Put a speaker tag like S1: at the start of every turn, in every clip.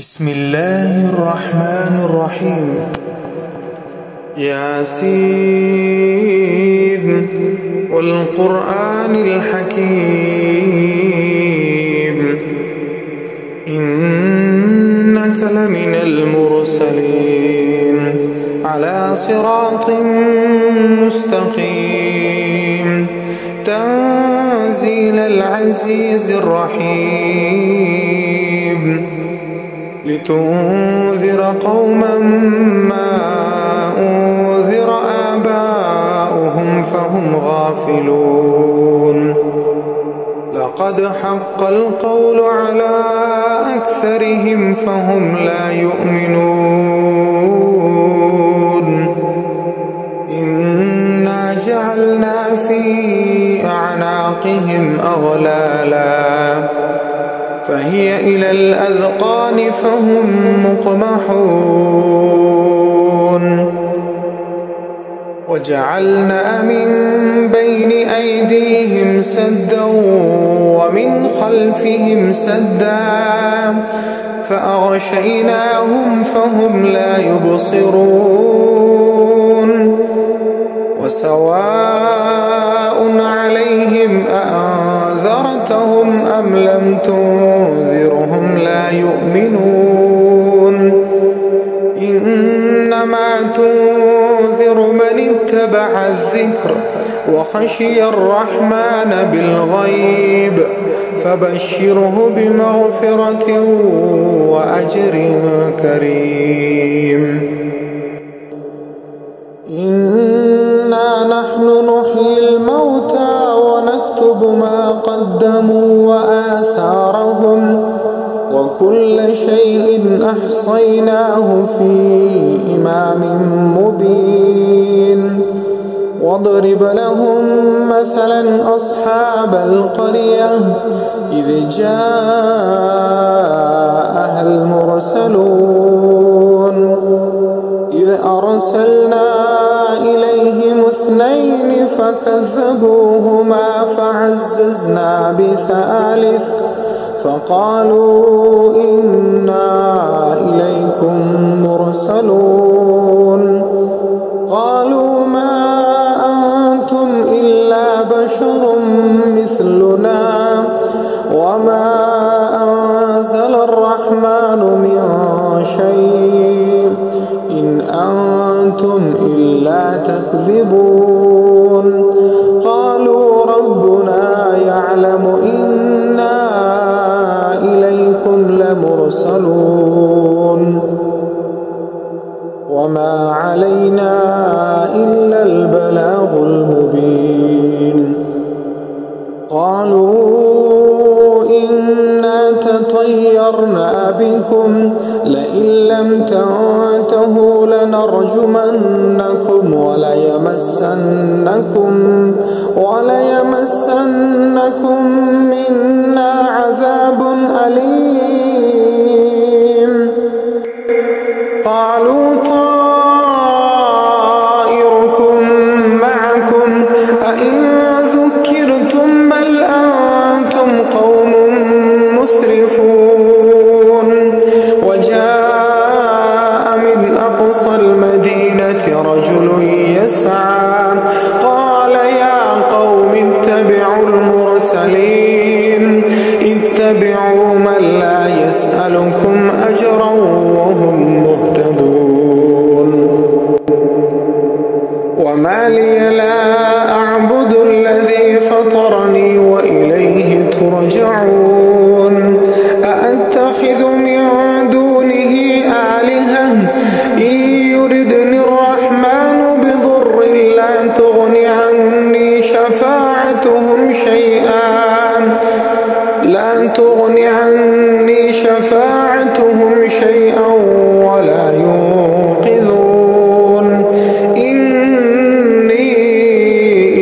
S1: بسم الله الرحمن الرحيم. ياسين والقرآن الحكيم إنك لمن المرسلين على صراط مستقيم تنزيل العزيز الرحيم لتنذر قوما ما أنذر آباؤهم فهم غافلون لقد حق القول على أكثرهم فهم لا يؤمنون إنا جعلنا في أعناقهم أغلالا فهي إلى الأذقان فهم مقمحون وجعلنا من بين أيديهم سدا ومن خلفهم سدا فأغشيناهم فهم لا يبصرون وسواء عليهم أأنذرتهم أم لم تنذرهم لا يؤمنون إنما تنذر من اتبع الذكر وخشي الرحمن بالغيب فبشره بمغفرة وأجر كريم. إنا نحن نحيي الموتى ونكتب ما قدموا وآثارهم وكل شيء أحصيناه في إمام مبين واضرب لهم مثلا أصحاب القرية إذ جاءها المرسلون إذ أرسلنا إليهم 2 فكذبوهما فعززنا بثالث فقالوا إنا إليكم مرسلون قالوا ما أنتم إلا بشر مثلنا وما أنزل الرحمن من شيء إن أنتم إلا تكذبون قالوا ربنا يعلم إنا إليكم لمرسلون وما علينا إلا البلاغ المبين قالوا إنا تطيرنا بكم لئن لم تنتهوا لنرجمنكم وليمسنكم منا عذاب أليم قالوا طائركم معكم أئن ذكرتم بل أنتم قوم مسرفون وجاء من أقصى المدينة رجل يسعى قال يا قوم اتبعوا المرسلين اتبعوا من لا يسألكم أجرا وهم مهتدون وما لي لا أعبد الذي فطرني وإليه ترجعون أأتخذ من دونه آلهة إن يردني الرحمن بضر لا تغني عني شفاعتهم شيئا ولا ينقذون إني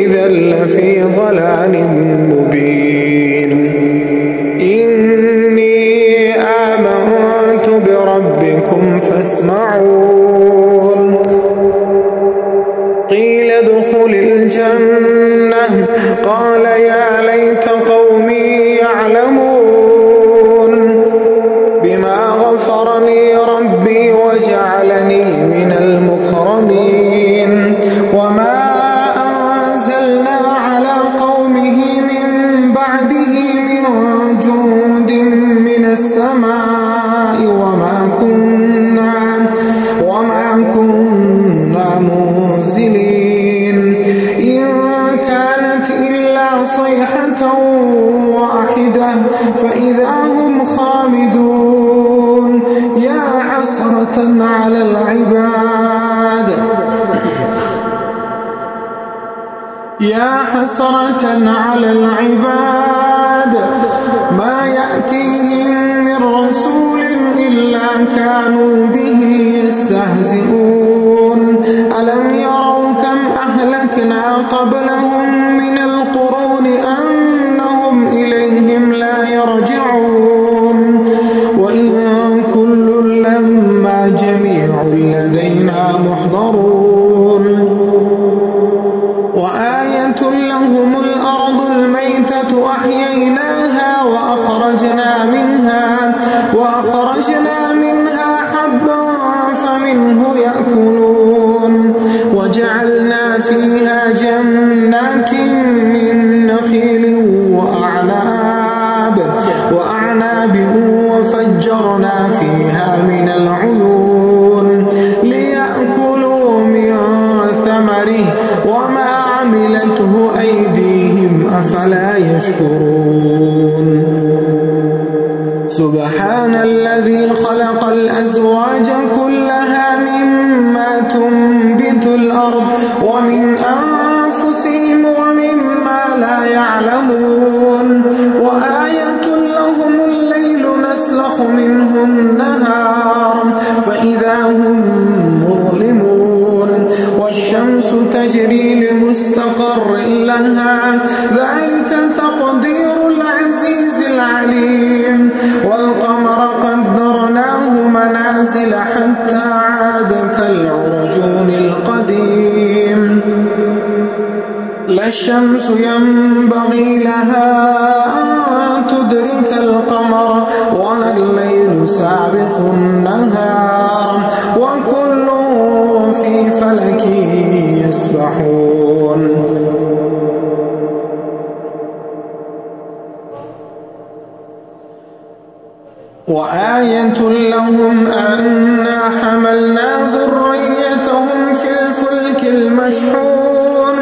S1: إذا لفي ضلال مبين إني آمنت بربكم فاسمعون قيل ادخل الجنة قال يا ليت قومي يعلمون بما غفر المكرمين وما أنزلنا على قومه من بعده من جند من السماء وما كنا منزلين إن كانت إلا صيحة واحدة فإذا هم خامدون يا حسرة على العباد ما يأتيهم من رسول إلا كانوا به يستهزئون ألم يروا كم أهلكنا قبلهم من القرون أنهم إليهم لا يرجعون وإن كل لما جميع لدينا محضرون وآية لهم الأرض الميتة أحييناها وأخرجنا منها حبا فمنه يأكلون وجعلنا فيها جنات من نخيل وأعناب وفجرنا فيها من العيون ليأكلوا من ثمره وما عملته أيديهم أفلا يشكرون سبحان الذي خلق الأزواج كلها مما تنبت الأرض ومن أنفسهم ومما لا يعلمون وآية لهم الليل نسلخ منه النهار فإذا هم مظلمون والشمس تجري لمستقر لها ذلك تقدير العزيز العليم والقمر قدرناه منازل حتى عاد كالعرجون القديم لا الشمس ينبغي لها أن تدرك القمر ولا الليل سابق النهار وكل في فلك يسبحون وآية لهم أنا حملنا ذريتهم في الفلك المشحون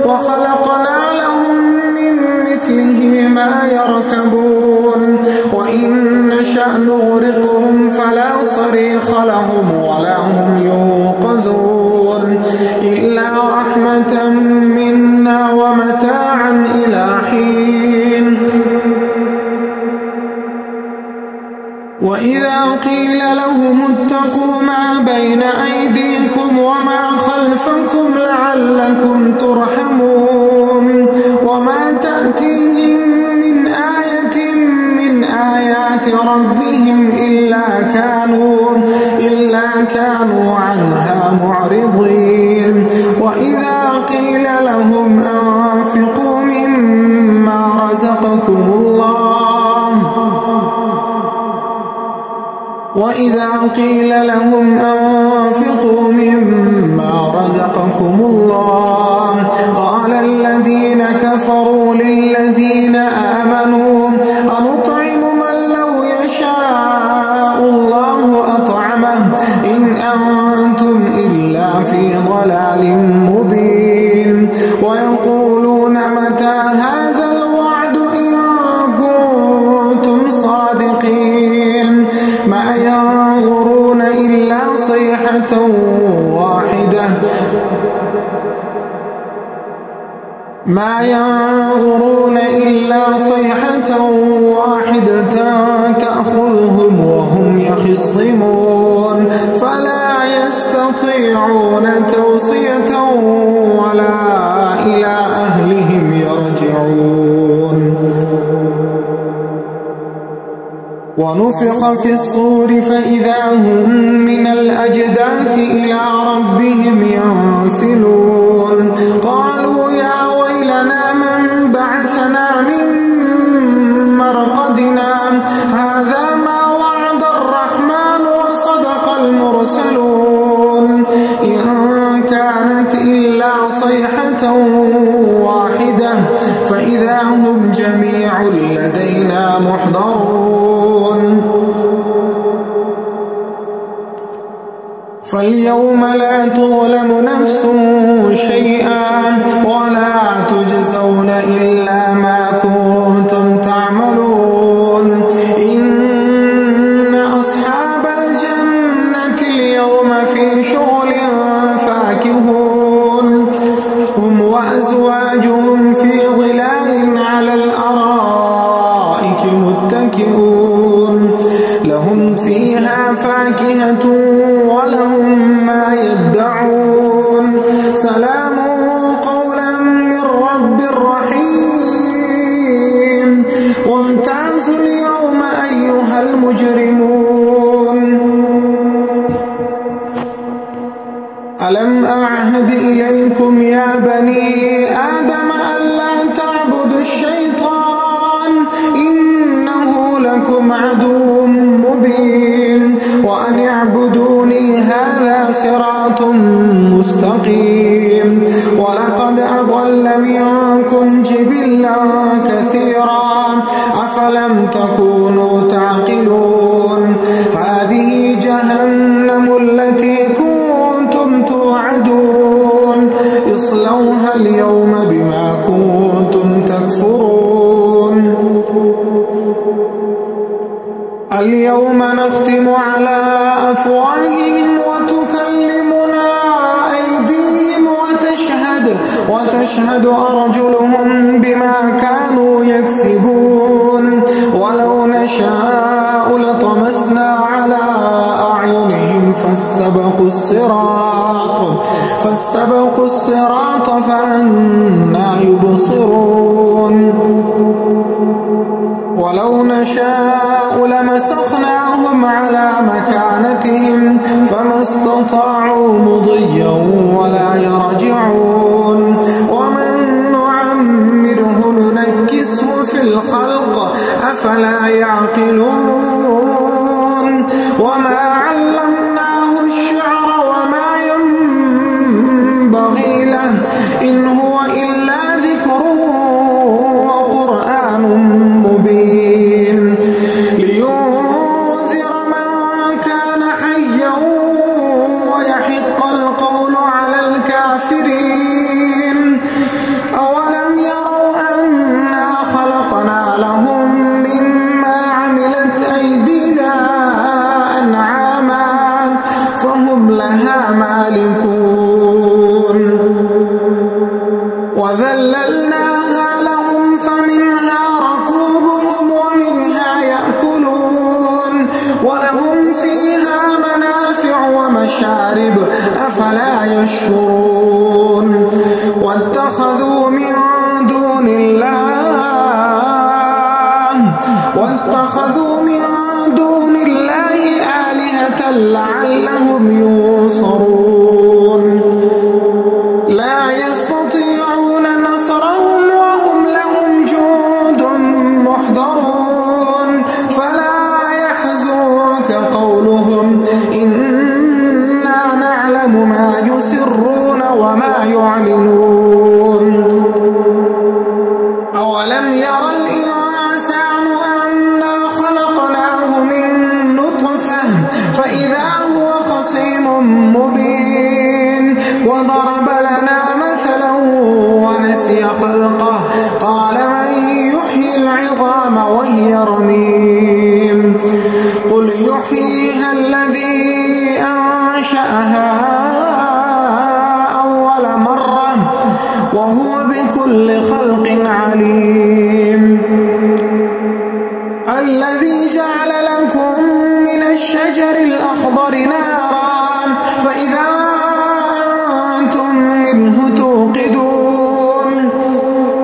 S1: وخلقنا لهم من مثله ما يركبون وإن نشأ نغرقهم فلا صريخ لهم ولا هم ينقذون إلا رحمة منا ومتاعا إلى حين وإذا قيل لهم اتقوا ما بين أيديكم وما خلفكم لعلكم ترحمون وما تأتيهم من آية من آيات ربهم إلا كانوا عنها معرضين وإذا قيل لهم أنفقوا مما رزقكم الله قال الذين كفروا للذين آمنوا أنطعم من لو يشاء الله أطعمه إن أنتم إلا في ضلال مبين ويقولون متى هذا الوعد إن كنتم صادقين ما ينظرون إلا صيحة واحدة تأخذهم وهم يخصمون فلا يستطيعون توصية ولا إلى أهلهم يرجعون ونفخ في الصور فإذا هم من الأجداث إلى ربهم ينسلون قالوا يا ويلنا من بعثنا من مرقدنا هذا ما وعد الرحمن وصدق المرسلون إن جميع لدينا محضرون فاليوم لا تظلم نفس شيئا ولا تجزون إلا ما كنتم تعملون إن أصحاب الجنة اليوم في شغل فاكهون هم وأزواجهم في ظلال على الأرائك متكئون لهم فيها فاكهة ولهم ما يدعون سلام قولا من رب رحيم وامتازوا اليوم أيها المجرمون ألم أعهد إليكم يا بني آدم ألا تعبدوا الشيطان إنه لكم عدو مبين وأن اعبدوني هذا صراط مستقيم ولقد أضل منكم جبلا كثيرا أفلم تكونوا تعقلون هذه جهنم التي كنتم توعدون اصلوها اليوم بما كنتم تكفرون اليوم نختم على أفواههم وتكلمنا أيديهم وتشهد أرجلهم بما كانوا يكسبون ولو نشاء لطمسنا على أعينهم فاستبقوا الصراط فأنى يبصرون ولو نشاء لمسخناهم على مكانتهم فما استطاعوا مضيا ولا يرجعون ومن نعمره ننكسه في الخلق أفلا يعقلون وما علمناه الشعر وما ينبغي له إن هو إلا ذكر وقرآن مبين لينذر من كان حيا ويحق القول على الكافرين أولم يروا أنا خلقنا لهم مما عملت أيدينا أنعاما فهم لها مالكون وذللناها لهم فمنها ركوبهم ومنها يأكلون ولهم فيها منافع ومشارب أفلا يشكرون واتخذوا من دون الله آلهة لعلهم ينصرون لا يستطيعون نصرهم وهم لهم جند محضرون فلا يحزنك قولهم إنا نعلم ما يسرون وما يعلنون أولم ير الإنسان أنا خلقناه من نطفة فإذا هو خصيم مبين وضرب لنا مثلا ونسي خلقه قال من يحيي العظام وهي رميم قل يحييها الذي أنشأها أول مرة وهو بكل خلق عليم الذي جعل لكم من الشجر الأخضر نارا فإذا أنتم منه توقدون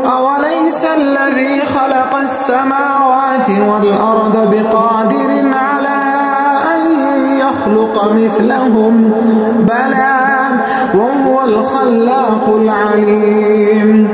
S1: أوليس الذي خلق السماوات والأرض بقادر على أن يخلق مثلهم بلى وهو الخلاق العليم